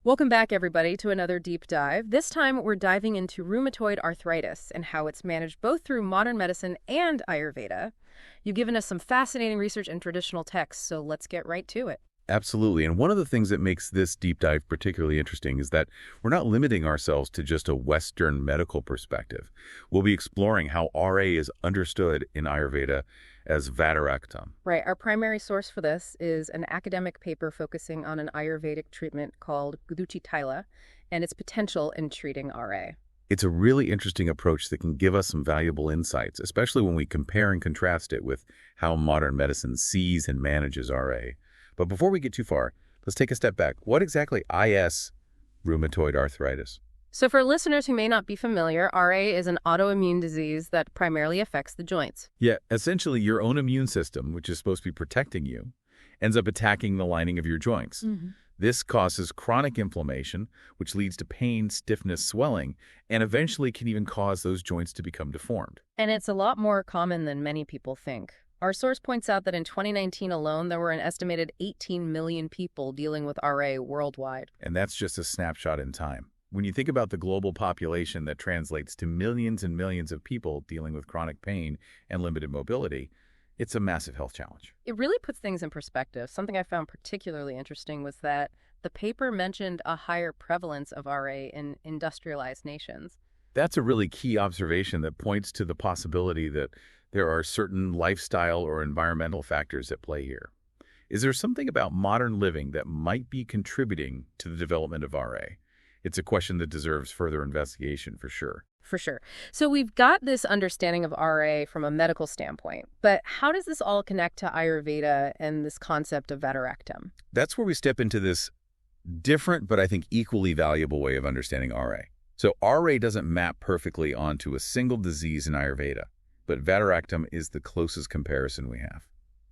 Welcome back, everybody, to another deep dive. This time, we're diving into rheumatoid arthritis and how it's managed both through modern medicine and Ayurveda. You've given us some fascinating research and traditional texts, so let's get right to it. Absolutely. And one of the things that makes this deep dive particularly interesting is that we're not limiting ourselves to just a Western medical perspective. We'll be exploring how RA is understood in Ayurveda as Vataraktam. Right, our primary source for this is an academic paper focusing on an Ayurvedic treatment called Guduchi Taila and its potential in treating RA. It's a really interesting approach that can give us some valuable insights, especially when we compare and contrast it with how modern medicine sees and manages RA. But before we get too far, let's take a step back. What exactly is rheumatoid arthritis? So for listeners who may not be familiar, RA is an autoimmune disease that primarily affects the joints. Yeah, essentially your own immune system, which is supposed to be protecting you, ends up attacking the lining of your joints. This causes chronic inflammation, which leads to pain, stiffness, swelling, and eventually can even cause those joints to become deformed. And it's a lot more common than many people think. Our source points out that in 2019 alone, there were an estimated 18 million people dealing with RA worldwide. And that's just a snapshot in time. When you think about the global population that translates to millions and millions of people dealing with chronic pain and limited mobility, it's a massive health challenge. It really puts things in perspective. Something I found particularly interesting was that the paper mentioned a higher prevalence of RA in industrialized nations. That's a really key observation that points to the possibility that there are certain lifestyle or environmental factors at play here. Is there something about modern living that might be contributing to the development of RA? It's a question that deserves further investigation for sure. For sure. So we've got this understanding of RA from a medical standpoint, but how does this all connect to Ayurveda and this concept of Vataraktam? That's where we step into this different but I think equally valuable way of understanding RA. So RA doesn't map perfectly onto a single disease in Ayurveda, but Vataraktam is the closest comparison we have.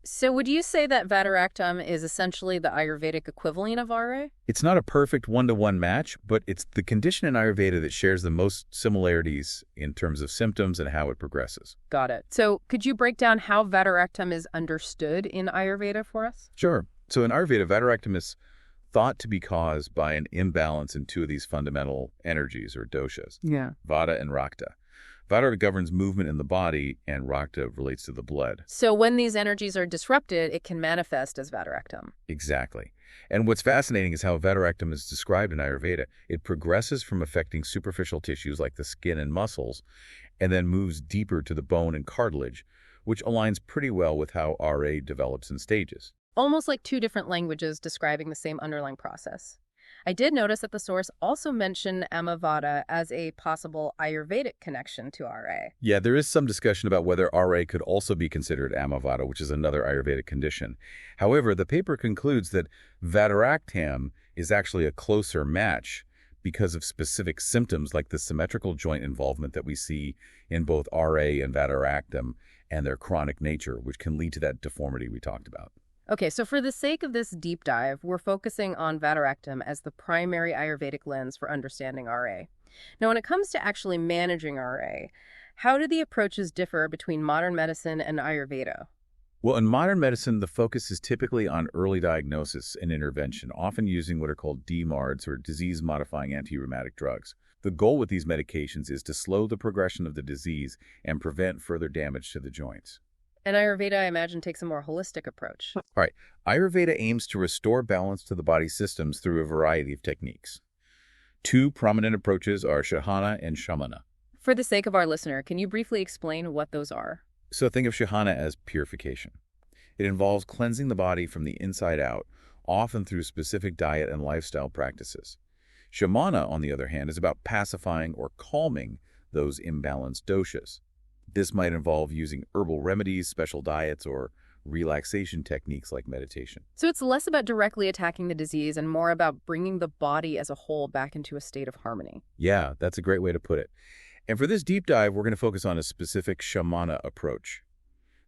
So would you say that Vataraktam is essentially the Ayurvedic equivalent of RA? It's not a perfect one-to-one match, but it's the condition in Ayurveda that shares the most similarities in terms of symptoms and how it progresses. Got it. So could you break down how Vataraktam is understood in Ayurveda for us? Sure. So in Ayurveda, Vataraktam is thought to be caused by an imbalance in two of these fundamental energies or doshas, Vata and Rakta. Vata governs movement in the body, and Rakta relates to the blood. So when these energies are disrupted, it can manifest as Vataraktam. Exactly. And what's fascinating is how Vataraktam is described in Ayurveda. It progresses from affecting superficial tissues like the skin and muscles, and then moves deeper to the bone and cartilage, which aligns pretty well with how RA develops in stages. Almost like two different languages describing the same underlying process. I did notice that the source also mentioned Amavata as a possible Ayurvedic connection to RA. Yeah, there is some discussion about whether RA could also be considered Amavata, which is another Ayurvedic condition. However, the paper concludes that Vataraktam is actually a closer match because of specific symptoms like the symmetrical joint involvement that we see in both RA and Vataraktam and their chronic nature, which can lead to that deformity we talked about. Okay, so for the sake of this deep dive, we're focusing on Vataraktam as the primary Ayurvedic lens for understanding RA. Now, when it comes to actually managing RA, how do the approaches differ between modern medicine and Ayurveda? Well, in modern medicine, the focus is typically on early diagnosis and intervention, often using what are called DMARDs, or disease-modifying anti-rheumatic drugs. The goal with these medications is to slow the progression of the disease and prevent further damage to the joints. And Ayurveda, I imagine, takes a more holistic approach. All right. Ayurveda aims to restore balance to the body's systems through a variety of techniques. Two prominent approaches are Shahana and Shamana. For the sake of our listener, can you briefly explain what those are? So think of Shahana as purification. It involves cleansing the body from the inside out, often through specific diet and lifestyle practices. Shamana, on the other hand, is about pacifying or calming those imbalanced doshas. This might involve using herbal remedies, special diets, or relaxation techniques like meditation. So it's less about directly attacking the disease and more about bringing the body as a whole back into a state of harmony. Yeah, that's a great way to put it. And for this deep dive, we're going to focus on a specific Shamana approach.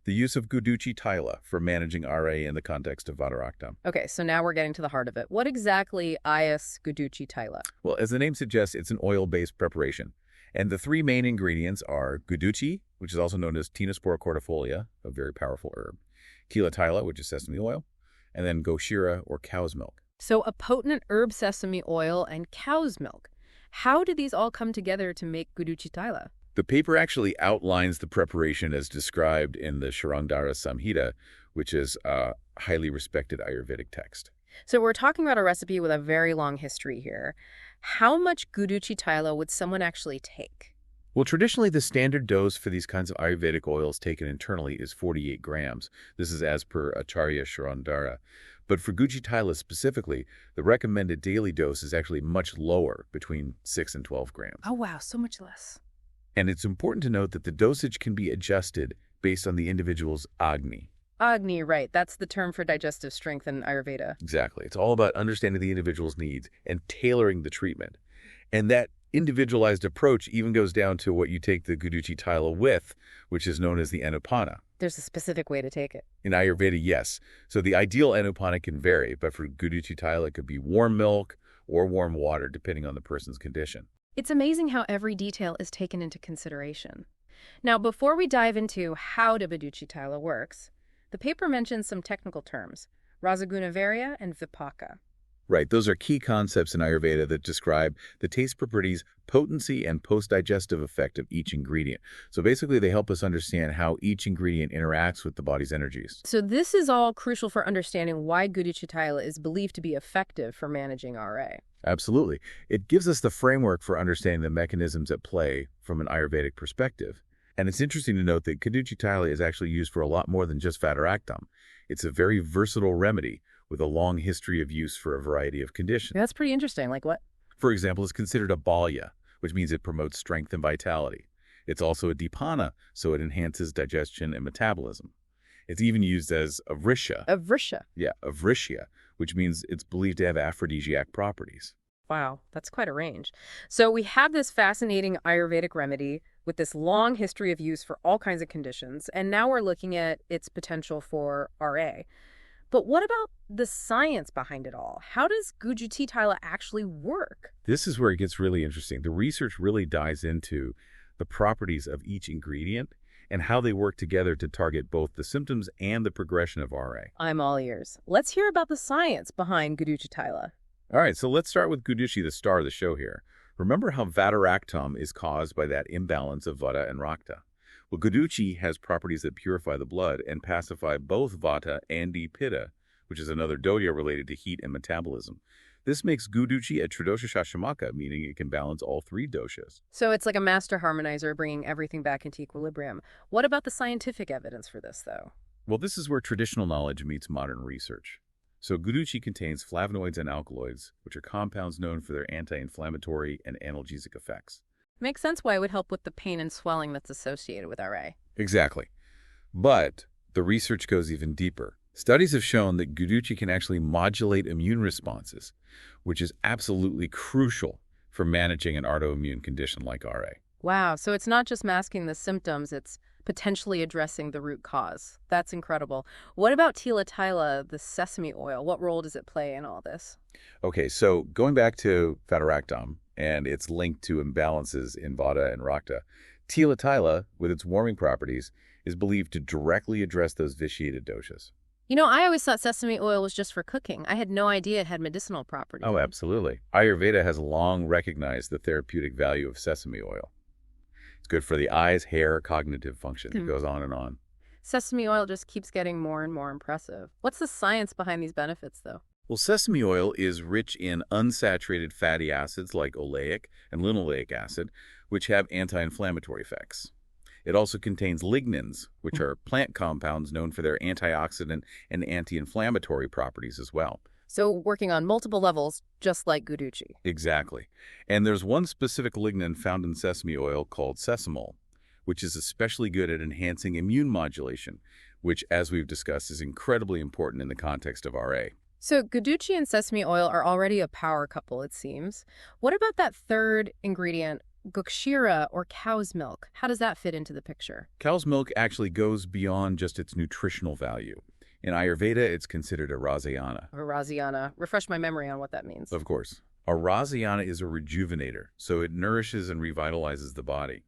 The use of Guduchi Taila for managing RA in the context of Vataraktam. Okay, so now we're getting to the heart of it. What exactly is Guduchi Taila? Well, as the name suggests, it's an oil-based preparation. And the three main ingredients are Guduchi, which is also known as Tinospora cordifolia, a very powerful herb, Kila Taila, which is sesame oil, and then Goshira or cow's milk. So a potent herb sesame oil and cow's milk. How do these all come together to make guduchi thaila? The paper actually outlines the preparation as described in the Sharangdara Samhita, which is a highly respected Ayurvedic text. So we're talking about a recipe with a very long history here. How much guduchi thaila would someone actually take? Well, traditionally, the standard dose for these kinds of Ayurvedic oils taken internally is 48 grams. This is as per Acharya Sharandara. But for guduchi thaila specifically, the recommended daily dose is actually much lower, between 6 and 12 grams. Oh, wow, so much less. And it's important to note that the dosage can be adjusted based on the individual's Agni. Agni, right. That's the term for digestive strength in Ayurveda. Exactly. It's all about understanding the individual's needs and tailoring the treatment. And that individualized approach even goes down to what you take the guduchi thaila with, which is known as the anupana. There's a specific way to take it. In Ayurveda, yes. So the ideal anupana can vary, but for guduchi thaila, it could be warm milk or warm water, depending on the person's condition. It's amazing how every detail is taken into consideration. Now, before we dive into how the guduchi thaila works, the paper mentions some technical terms, rasagunavarya and vipaka. Right, those are key concepts in Ayurveda that describe the taste properties, potency, and post-digestive effect of each ingredient. So basically, they help us understand how each ingredient interacts with the body's energies. So this is all crucial for understanding why guduchi thaila is believed to be effective for managing RA. Absolutely. It gives us the framework for understanding the mechanisms at play from an Ayurvedic perspective. And it's interesting to note that guduchi thaila is actually used for a lot more than just vataraktam. It's a very versatile remedy with a long history of use for a variety of conditions. Yeah, that's pretty interesting. Like what? For example, it's considered a balya, which means it promotes strength and vitality. It's also a dipana, so it enhances digestion and metabolism. It's even used as a vrisha. A vrisha. Yeah, a vrishya, which means it's believed to have aphrodisiac properties. Wow, that's quite a range. So we have this fascinating Ayurvedic remedy with this long history of use for all kinds of conditions, and now we're looking at its potential for RA. But what about the science behind it all? How does guduchi thaila actually work? This is where it gets really interesting. The research really dives into the properties of each ingredient and how they work together to target both the symptoms and the progression of RA. I'm all ears. Let's hear about the science behind guduchi thaila. All right, so let's start with guduchi, the star of the show here. Remember how vataraktam is caused by that imbalance of vata and rakta? Well, guduchi has properties that purify the blood and pacify both vata and pitta, which is another dosha related to heat and metabolism. This makes guduchi a tridosha shashamaka, meaning it can balance all three doshas. So it's like a master harmonizer bringing everything back into equilibrium. What about the scientific evidence for this, though? Well, this is where traditional knowledge meets modern research. So guduchi contains flavonoids and alkaloids, which are compounds known for their anti-inflammatory and analgesic effects. Makes sense why it would help with the pain and swelling that's associated with RA. Exactly. But the research goes even deeper. Studies have shown that guduchi can actually modulate immune responses, which is absolutely crucial for managing an autoimmune condition like RA. Wow, so it's not just masking the symptoms, it's potentially addressing the root cause. That's incredible. What about tila thaila, the sesame oil? What role does it play in all this? Okay, so going back to vataraktam and its linked to imbalances in vata and rakta, tila thaila, with its warming properties, is believed to directly address those vitiated doshas. You know, I always thought sesame oil was just for cooking. I had no idea it had medicinal properties. Oh, absolutely. Ayurveda has long recognized the therapeutic value of sesame oil. It's good for the eyes, hair, cognitive function. It goes on and on. Sesame oil just keeps getting more and more impressive. What's the science behind these benefits, though? Well, sesame oil is rich in unsaturated fatty acids like oleic and linoleic acid, which have anti-inflammatory effects. It also contains lignans, which are plant compounds known for their antioxidant and anti-inflammatory properties as well. So working on multiple levels, just like guduchi. Exactly. And there's one specific lignan found in sesame oil called sesamol, which is especially good at enhancing immune modulation, which, as we've discussed, is incredibly important in the context of RA. So guduchi and sesame oil are already a power couple, it seems. What about that third ingredient, gukshira, or cow's milk? How does that fit into the picture? Cow's milk actually goes beyond just its nutritional value. In Ayurveda, it's considered a rasayana. Or rasayana. Refresh my memory on what that means. Of course. A rasayana is a rejuvenator, so it nourishes and revitalizes the body.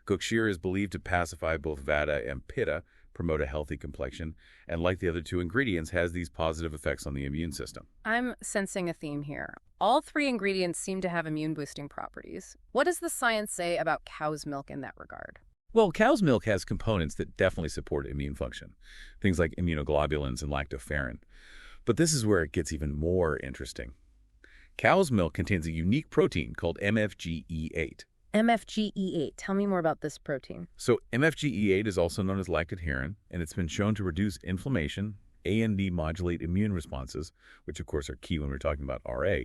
Gukshira is believed to pacify both vata and pitta, promote a healthy complexion, and like the other two ingredients, has these positive effects on the immune system. I'm sensing a theme here. All three ingredients seem to have immune-boosting properties. What does the science say about cow's milk in that regard? Well, cow's milk has components that definitely support immune function, things like immunoglobulins and lactoferrin. But this is where it gets even more interesting. Cow's milk contains a unique protein called MFGE8. MFGE8. Tell me more about this protein. So MFGE8 is also known as lactoferrin, and it's been shown to reduce inflammation and modulate immune responses, which of course are key when we're talking about RA.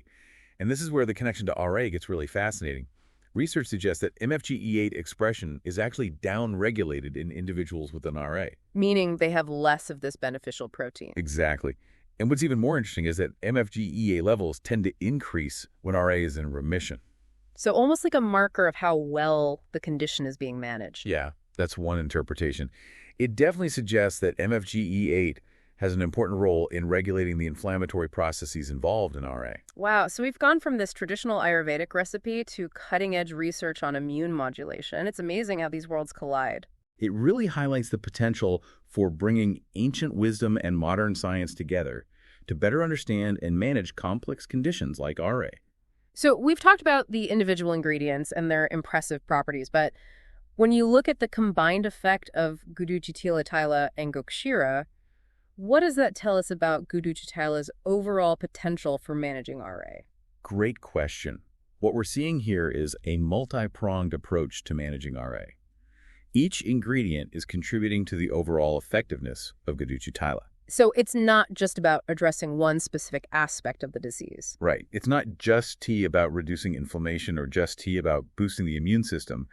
And this is where the connection to RA gets really fascinating. Research suggests that MFGE8 expression is actually downregulated in individuals with an RA. Meaning they have less of this beneficial protein. Exactly. And what's even more interesting is that MFGE8 levels tend to increase when RA is in remission. So almost like a marker of how well the condition is being managed. Yeah, that's one interpretation. It definitely suggests that MFGE8 has an important role in regulating the inflammatory processes involved in RA. Wow, so we've gone from this traditional Ayurvedic recipe to cutting-edge research on immune modulation. It's amazing how these worlds collide. It really highlights the potential for bringing ancient wisdom and modern science together to better understand and manage complex conditions like RA. So we've talked about the individual ingredients and their impressive properties, but when you look at the combined effect of Guduchitila and Gokshira, what does that tell us about Guduchitila's overall potential for managing RA? Great question. What we're seeing here is a multi-pronged approach to managing RA. Each ingredient is contributing to the overall effectiveness of Guduchitila. So it's not just about addressing one specific aspect of the disease. Right. It's not just tea about reducing inflammation or just tea about boosting the immune system.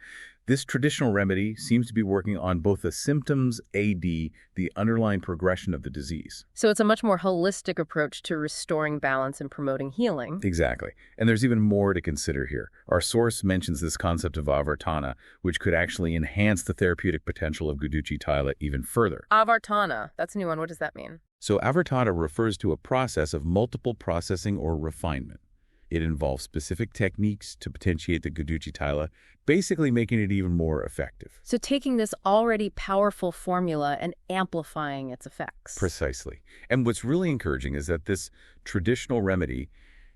This traditional remedy seems to be working on both the symptoms, the underlying progression of the disease. So it's a much more holistic approach to restoring balance and promoting healing. Exactly. And there's even more to consider here. Our source mentions this concept of avartana, which could actually enhance the therapeutic potential of Guduchitila even further. Avartana, that's a new one. What does that mean? So avartana refers to a process of multiple processing or refinement. It involves specific techniques to potentiate the Guduchitila, basically making it even more effective. So taking this already powerful formula and amplifying its effects. Precisely. And what's really encouraging is that this traditional remedy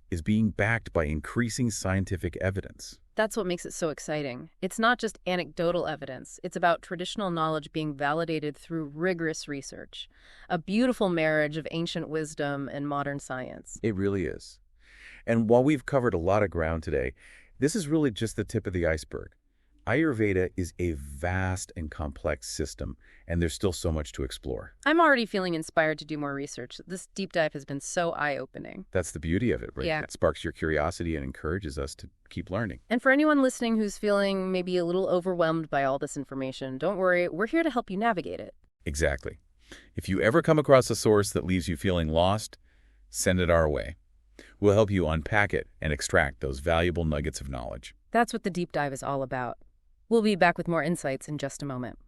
is being backed by increasing scientific evidence. That's what makes it so exciting. It's not just anecdotal evidence. It's about traditional knowledge being validated through rigorous research. A beautiful marriage of ancient wisdom and modern science. It really is. And while we've covered a lot of ground today, this is really just the tip of the iceberg. Ayurveda is a vast and complex system, and there's still so much to explore. I'm already feeling inspired to do more research. This deep dive has been so eye-opening. That's the beauty of it, right? Yeah. It sparks your curiosity and encourages us to keep learning. And for anyone listening who's feeling maybe a little overwhelmed by all this information, don't worry, we're here to help you navigate it. Exactly. If you ever come across a source that leaves you feeling lost, send it our way. We'll help you unpack it and extract those valuable nuggets of knowledge. That's what the deep dive is all about. We'll be back with more insights in just a moment.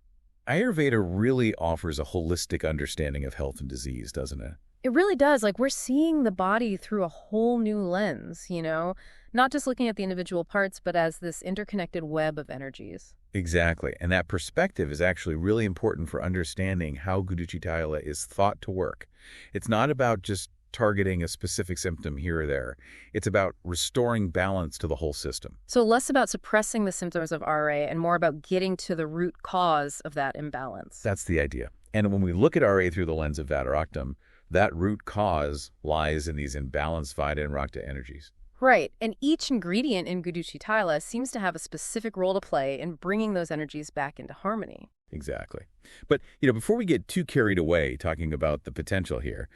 Ayurveda really offers a holistic understanding of health and disease, doesn't it? It really does. Like, we're seeing the body through a whole new lens, you know? Not just looking at the individual parts, but as this interconnected web of energies. Exactly. And that perspective is actually really important for understanding how Guduchitila is thought to work. It's not about just targeting a specific symptom here or there. It's about restoring balance to the whole system. So less about suppressing the symptoms of RA and more about getting to the root cause of that imbalance. That's the idea. And when we look at RA through the lens of Vata-Raktam, that root cause lies in these imbalanced Vata and Rakta energies. Right. And each ingredient in Guduchitila seems to have a specific role to play in bringing those energies back into harmony. Exactly. But, before we get too carried away talking about the potential here,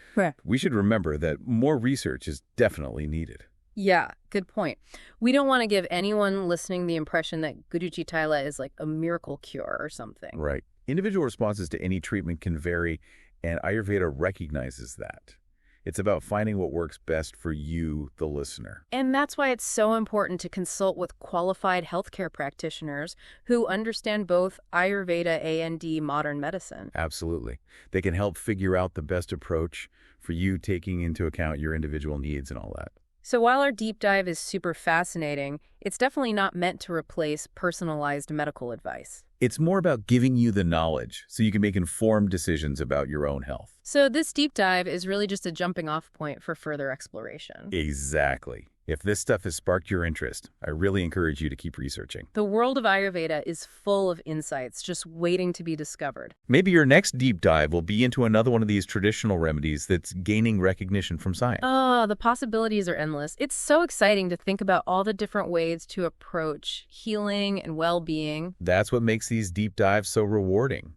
we should remember that more research is definitely needed. Yeah, good point. We don't want to give anyone listening the impression that Guduchitila is like a miracle cure or something. Right. Individual responses to any treatment can vary, and Ayurveda recognizes that. It's about finding what works best for you, the listener. And that's why it's so important to consult with qualified healthcare practitioners who understand both Ayurveda and modern medicine. Absolutely. They can help figure out the best approach for you, taking into account your individual needs and all that. So while our deep dive is super fascinating, it's definitely not meant to replace personalized medical advice. It's more about giving you the knowledge so you can make informed decisions about your own health. So this deep dive is really just a jumping off point for further exploration. Exactly. If this stuff has sparked your interest, I really encourage you to keep researching. The world of Ayurveda is full of insights just waiting to be discovered. Maybe your next deep dive will be into another one of these traditional remedies that's gaining recognition from science. Oh, the possibilities are endless. It's so exciting to think about all the different ways to approach healing and well-being. That's what makes these deep dives so rewarding,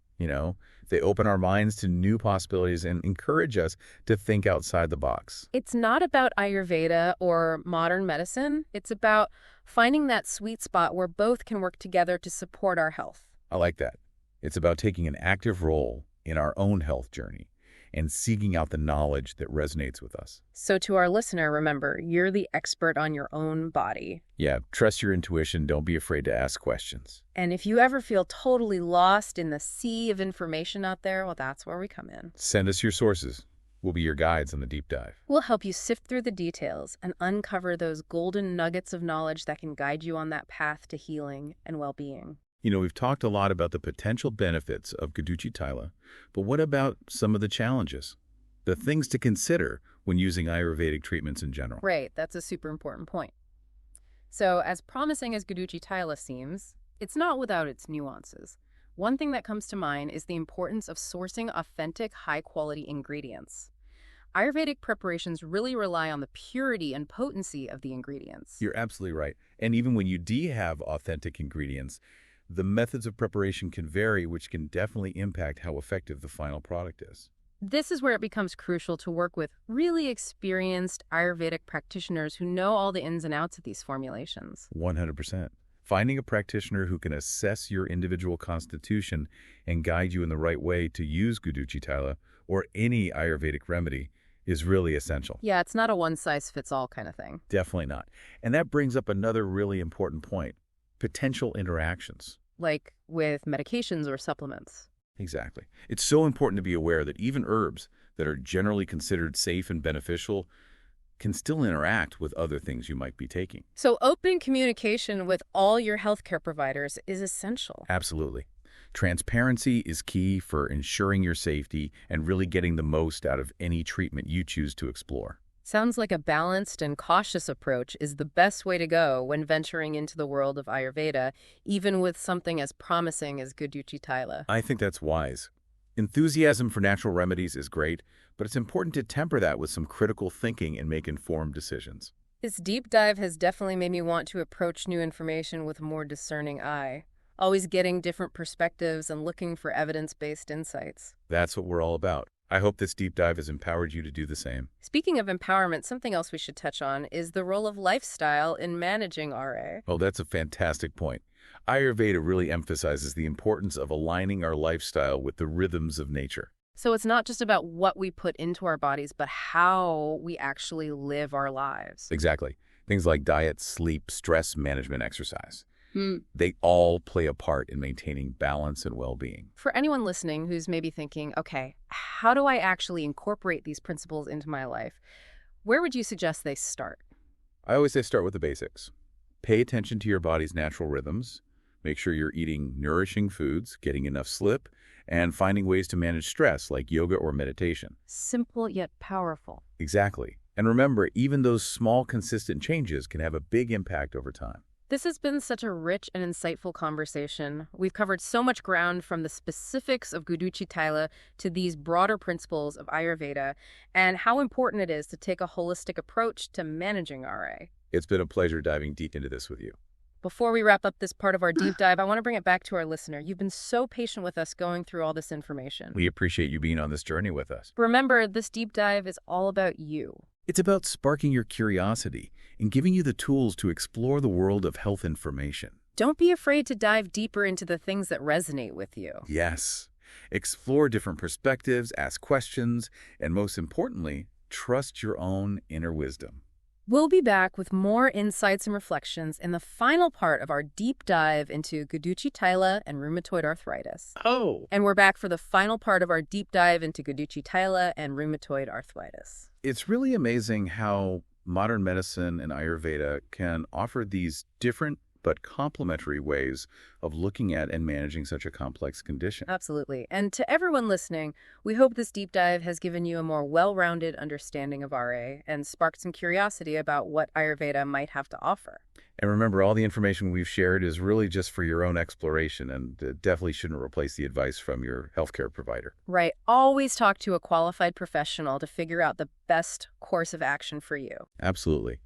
They open our minds to new possibilities and encourage us to think outside the box. It's not about Ayurveda or modern medicine. It's about finding that sweet spot where both can work together to support our health. I like that. It's about taking an active role in our own health journey and seeking out the knowledge that resonates with us. So to our listener, remember, you're the expert on your own body. Yeah, trust your intuition. Don't be afraid to ask questions. And if you ever feel totally lost in the sea of information out there, well, that's where we come in. Send us your sources. We'll be your guides on the deep dive. We'll help you sift through the details and uncover those golden nuggets of knowledge that can guide you on that path to healing and well-being. We've talked a lot about the potential benefits of Guduchi Thaila, but what about some of the challenges? The things to consider when using Ayurvedic treatments in general. Right, that's a super important point. So, as promising as Guduchi Thaila seems, it's not without its nuances. One thing that comes to mind is the importance of sourcing authentic, high-quality ingredients. Ayurvedic preparations really rely on the purity and potency of the ingredients. You're absolutely right. And even when you do have authentic ingredients, the methods of preparation can vary, which can definitely impact how effective the final product is. This is where it becomes crucial to work with really experienced Ayurvedic practitioners who know all the ins and outs of these formulations. 100%. Finding a practitioner who can assess your individual constitution and guide you in the right way to use Guduchi Thaila or any Ayurvedic remedy is really essential. Yeah, it's not a one-size-fits-all kind of thing. Definitely not. And that brings up another really important point: potential interactions. Like with medications or supplements. Exactly. It's so important to be aware that even herbs that are generally considered safe and beneficial can still interact with other things you might be taking. So open communication with all your healthcare providers is essential. Absolutely. Transparency is key for ensuring your safety and really getting the most out of any treatment you choose to explore. Sounds like a balanced and cautious approach is the best way to go when venturing into the world of Ayurveda, even with something as promising as Guduchi Thaila. I think that's wise. Enthusiasm for natural remedies is great, but it's important to temper that with some critical thinking and make informed decisions. This deep dive has definitely made me want to approach new information with a more discerning eye, always getting different perspectives and looking for evidence-based insights. That's what we're all about. I hope this deep dive has empowered you to do the same. Speaking of empowerment, something else we should touch on is the role of lifestyle in managing RA. Oh, that's a fantastic point. Ayurveda really emphasizes the importance of aligning our lifestyle with the rhythms of nature. So it's not just about what we put into our bodies, but how we actually live our lives. Exactly. Things like diet, sleep, stress management, exercise. They all play a part in maintaining balance and well-being. For anyone listening who's maybe thinking, okay, how do I actually incorporate these principles into my life? Where would you suggest they start? I always say start with the basics. Pay attention to your body's natural rhythms. Make sure you're eating nourishing foods, getting enough sleep, and finding ways to manage stress like yoga or meditation. Simple yet powerful. Exactly. And remember, even those small, consistent changes can have a big impact over time. This has been such a rich and insightful conversation. We've covered so much ground, from the specifics of Guduchi Thaila to these broader principles of Ayurveda, and how important it is to take a holistic approach to managing RA. It's been a pleasure diving deep into this with you. Before we wrap up this part of our deep dive, I want to bring it back to our listener. You've been so patient with us going through all this information. We appreciate you being on this journey with us. Remember, this deep dive is all about you. It's about sparking your curiosity and giving you the tools to explore the world of health information. Don't be afraid to dive deeper into the things that resonate with you. Yes. Explore different perspectives, ask questions, and most importantly, trust your own inner wisdom. We'll be back with more insights and reflections in the final part of our deep dive into Guduchi Thaila and rheumatoid arthritis. Oh! And we're back for the final part of our deep dive into Guduchi Thaila and rheumatoid arthritis. It's really amazing how modern medicine and Ayurveda can offer these different but complementary ways of looking at and managing such a complex condition. Absolutely. And to everyone listening, we hope this deep dive has given you a more well-rounded understanding of RA and sparked some curiosity about what Ayurveda might have to offer. And remember, all the information we've shared is really just for your own exploration and definitely shouldn't replace the advice from your healthcare provider. Right. Always talk to a qualified professional to figure out the best course of action for you. Absolutely.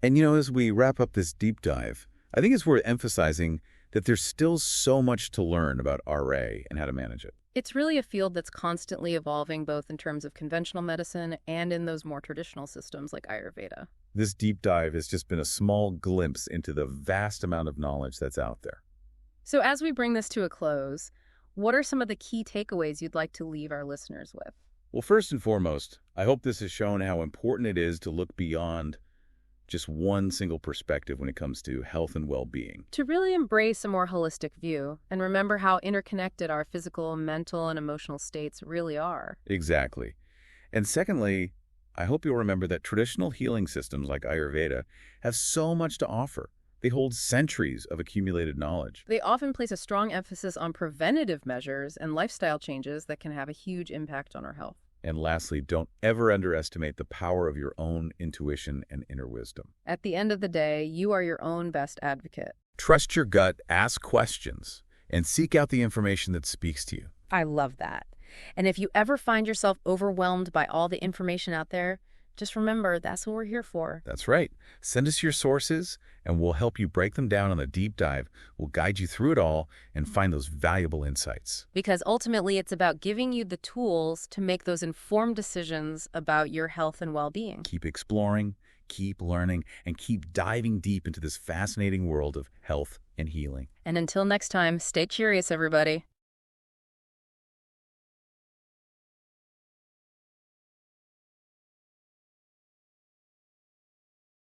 And as we wrap up this deep dive, I think it's worth emphasizing that there's still so much to learn about RA and how to manage it. It's really a field that's constantly evolving both in terms of conventional medicine and in those more traditional systems like Ayurveda. This deep dive has just been a small glimpse into the vast amount of knowledge that's out there. So as we bring this to a close, what are some of the key takeaways you'd like to leave our listeners with? Well, first and foremost, I hope this has shown how important it is to look beyond just one single perspective when it comes to health and well-being. To really embrace a more holistic view and remember how interconnected our physical, mental, and emotional states really are. Exactly. And secondly, I hope you'll remember that traditional healing systems like Ayurveda have so much to offer. They hold centuries of accumulated knowledge. They often place a strong emphasis on preventative measures and lifestyle changes that can have a huge impact on our health. And lastly, don't ever underestimate the power of your own intuition and inner wisdom. At the end of the day, you are your own best advocate. Trust your gut, ask questions, and seek out the information that speaks to you. I love that. And if you ever find yourself overwhelmed by all the information out there, just remember that's what we're here for. That's right. Send us your sources, and we'll help you break them down on the deep dive. We'll guide you through it all and find those valuable insights. Because ultimately, it's about giving you the tools to make those informed decisions about your health and well-being. Keep exploring, keep learning, and keep diving deep into this fascinating world of health and healing. And until next time, stay curious, everybody.